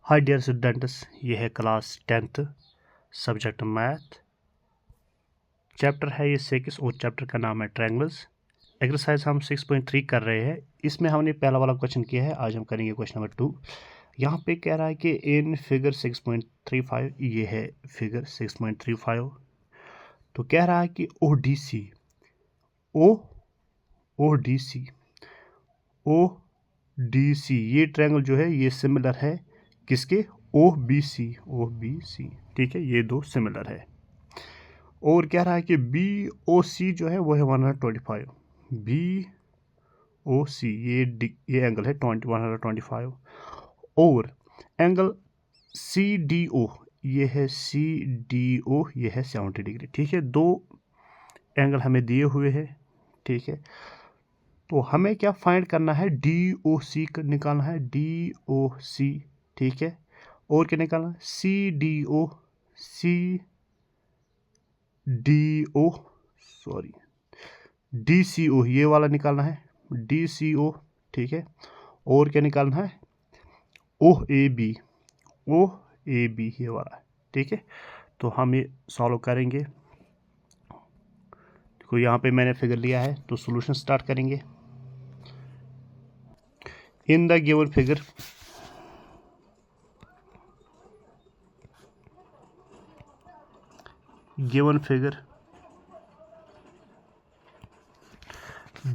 Hi dear students, ये है class 10th subject math. Chapter है ये 6 और चैप्टर का नाम है ट्रायंगल्स। एक्सरसाइज हम 6.3 कर रहे हैं। इसमें हमने पहला वाला क्वेश्चन किया है, आज हम करेंगे क्वेश्चन नंबर 2। यहाँ पे कह रहा है कि इन फिगर 6.35, ये है फिगर 6.35। तो कह रहा है कि ओ डी सी ये ट्रायंगल जो है ये सिमिलर है किसके, ओ बी सी। ठीक है, ये दो सिमिलर है। और कह रहा है कि बी ओ सी जो है वो है 125। बी ओ सी ये एंगल है 125। और एंगल सी डी ओ ये है ये है 70 डिग्री। ठीक है, दो एंगल हमें दिए हुए हैं। ठीक है, तो हमें क्या फाइंड करना है, डी ओ सी निकालना है, डी ओ सी। ठीक है, और क्या निकालना है, सी डी सी ओ ये वाला निकालना है, डी सी ओ। ठीक है, और क्या निकालना है, ओ ए बी ये वाला। ठीक है, तो हम ये सॉल्व करेंगे। देखो यहाँ पे मैंने फिगर लिया है, तो सॉल्यूशन स्टार्ट करेंगे। In the given figure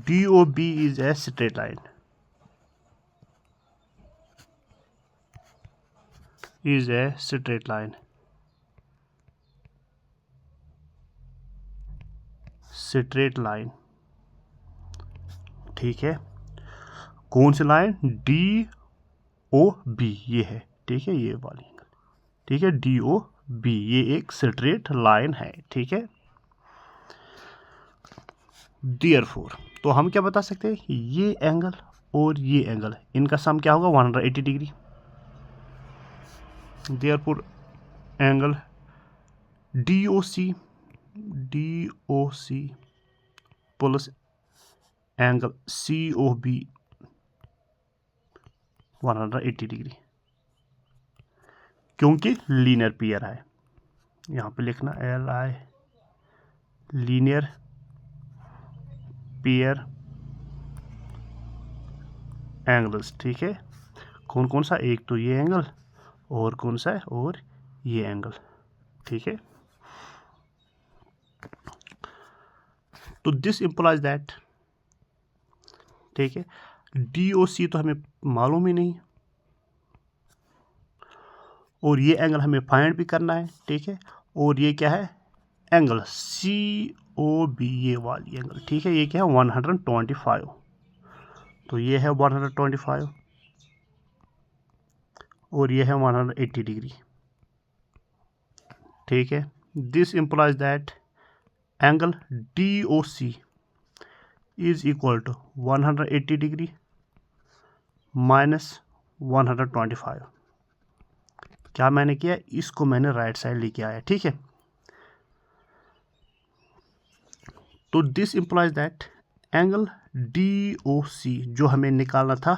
DOB is a straight line. Straight line. ठीक है, कौन सी लाइन, DOB ये है। ठीक है, ये वाली। ठीक है, DOB ये एक स्ट्रेट लाइन है। ठीक है, देयरफॉर तो हम क्या बता सकते हैं, ये एंगल और ये एंगल इनका सम क्या होगा, 180 degree. Therefore angle DOC plus angle COB 180 degree, क्योंकि लीनियर पेयर है। यहाँ पे लिखना LI लीनियर पेयर एंगल्स। ठीक है, कौन कौन सा, एक तो ये एंगल और कौन सा है, और ये एंगल। ठीक है, तो दिस इंप्लाइज दैट। ठीक है, DOC तो हमें मालूम ही नहीं, और ये एंगल हमें फाइंड भी करना है। ठीक है, और ये क्या है, एंगल COB ये वाली एंगल। ठीक है, ये क्या है, 125। तो ये है 125 और ये है 180 डिग्री। ठीक है, this implies that angle DOC is equal to 180 degree minus 125। क्या मैंने किया, इसको मैंने राइट साइड लेके आया। ठीक है, तो this implies that angle DOC जो हमें निकालना था,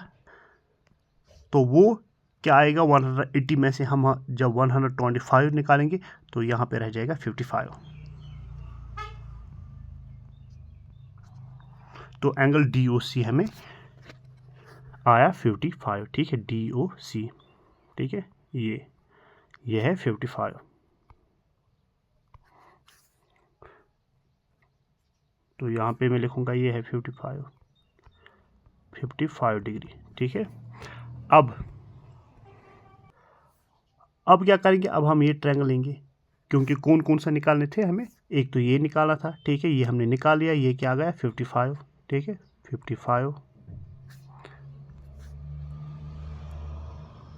तो वो क्या आएगा, 180 में से हम जब 125 निकालेंगे तो यहाँ पे रह जाएगा 55। तो एंगल DOC हमें आया 55। ठीक है, DOC। ठीक है, ये है 55। तो यहाँ पे मैं लिखूंगा ये है 55 डिग्री। ठीक है, अब क्या करेंगे, अब हम ये ट्रायंगल लेंगे, क्योंकि कौन कौन सा निकालने थे हमें, एक तो ये निकाला था। ठीक है, ये हमने निकाल लिया, ये क्या आ गया 55। ठीक है,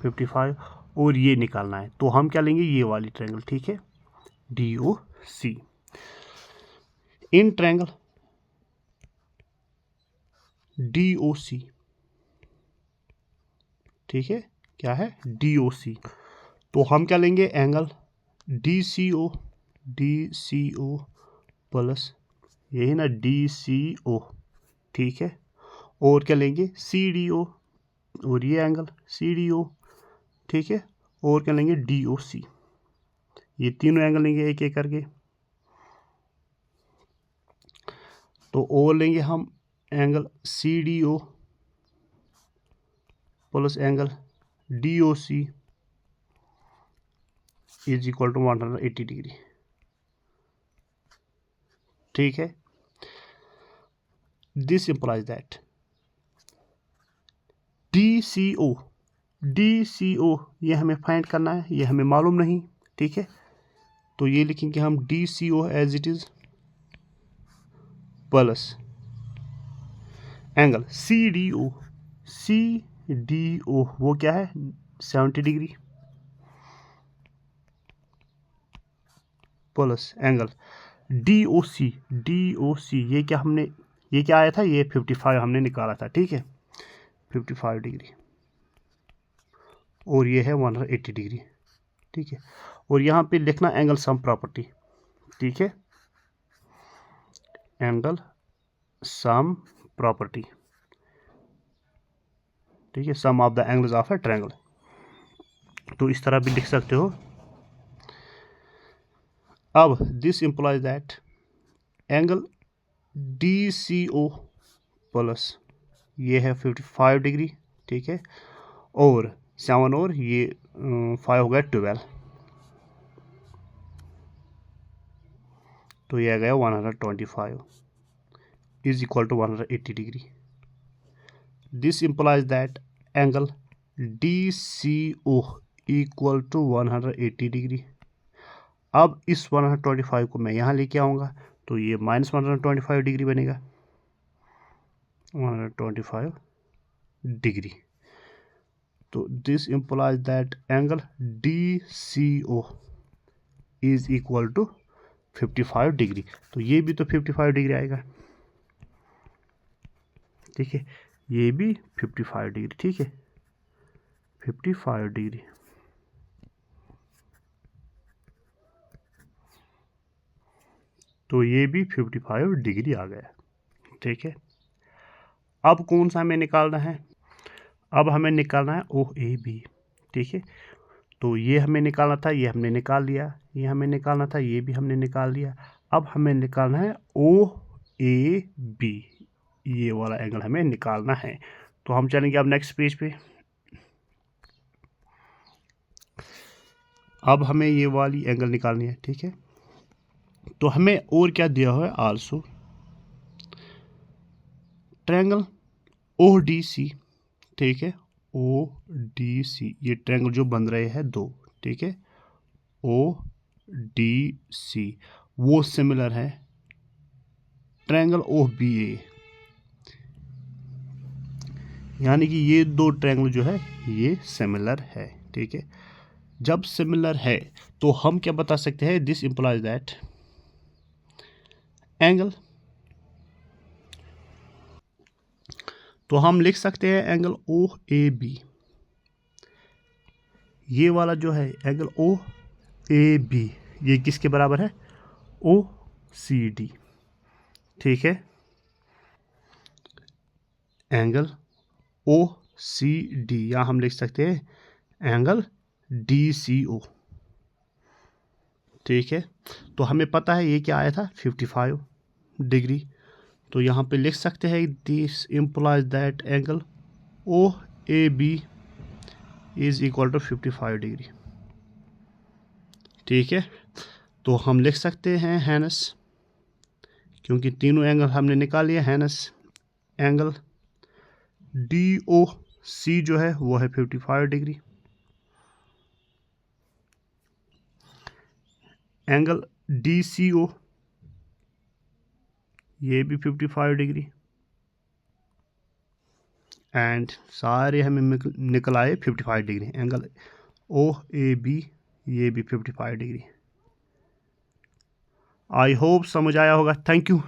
55 और ये निकालना है, तो हम क्या लेंगे, ये वाली ट्रायंगल। ठीक है, DOC। इन ट्रायंगल DOC, ठीक है, क्या है, DOC, तो हम क्या लेंगे, एंगल DCO प्लस यही ना DCO। ठीक है, और क्या लेंगे, CDO, और ये एंगल CDO। ठीक है, और क्या लेंगे DOC, ये तीनों एंगल लेंगे एक एक करके। तो और लेंगे हम angle CDO plus angle DOC is equal to 180 degree. ठीक है, दिस इंप्लाइज दैट DCO ये हमें फाइंड करना है, ये हमें मालूम नहीं। ठीक है, तो ये लिखेंगे हम DCO as it is plus angle CDO वो क्या है 70 डिग्री प्लस एंगल DOC ये क्या आया था, ये 55 हमने निकाला था। ठीक है, 55 डिग्री और ये है 180 डिग्री। ठीक है, और यहाँ पे लिखना एंगल सम प्रॉपर्टी। ठीक है, एंगल सम प्रॉपर्टी। ठीक है, sum of the angles of a triangle. तो इस तरह भी लिख सकते हो। अब this implies that angle DCO plus ये है 55 डिग्री। ठीक है, और 7 और ये 5 हो गया 12, तो ये आ गया 125 is equal to 180 degree. This implies that angle DCO equal to 180 degree. अब इस 125 को मैं यहाँ लेके आऊँगा, तो ये माइनस 125 डिग्री बनेगा, 125 डिग्री। तो this implies that angle DCO is equal to 55 degree. तो ये भी तो 55 डिग्री आएगा। ठीक है, ये भी 55 डिग्री। ठीक है, 55 डिग्री। तो ये भी 55 डिग्री आ गया। ठीक है, अब कौन सा हमें निकालना है, अब हमें निकालना है OAB। ठीक है, तो ये हमें निकालना था, ये हमने निकाल लिया, ये हमें निकालना था, ये भी हमने निकाल लिया। अब हमें निकालना है OAB, ये वाला एंगल हमें निकालना है। तो हम चलेंगे अब नेक्स्ट पेज पे। अब हमें ये वाली एंगल निकालनी है। ठीक है, तो हमें और क्या दिया हुआ है, आल्सो ट्रायंगल ODC। ठीक है, ODC ये ट्रायंगल जो बन रहे हैं दो। ठीक है, ODC वो सिमिलर है ट्रायंगल OBA, यानी कि ये दो ट्रायंगल जो है ये सिमिलर है। ठीक है, जब सिमिलर है तो हम क्या बता सकते हैं, दिस इंप्लाइज दैट एंगल, तो हम लिख सकते हैं एंगल OAB, ये वाला जो है एंगल OAB ये किसके बराबर है, OCD। ठीक है, एंगल OCD या हम लिख सकते हैं एंगल DCO। ठीक है, तो हमें पता है ये क्या आया था 55 डिग्री। तो यहाँ पे लिख सकते हैं this implies that angle OAB is equal to 55 degree. ठीक है, तो हम लिख सकते हैं हैनस, क्योंकि तीनों एंगल हमने निकाल लिया, हैनस एंगल DOC जो है वो है 55 डिग्री, एंगल DCO ये भी 55 डिग्री, एंड सारे हमें निकल आए 55 डिग्री। एंगल OAB ये भी 55 डिग्री। आई होप समझ आया होगा। Thank you.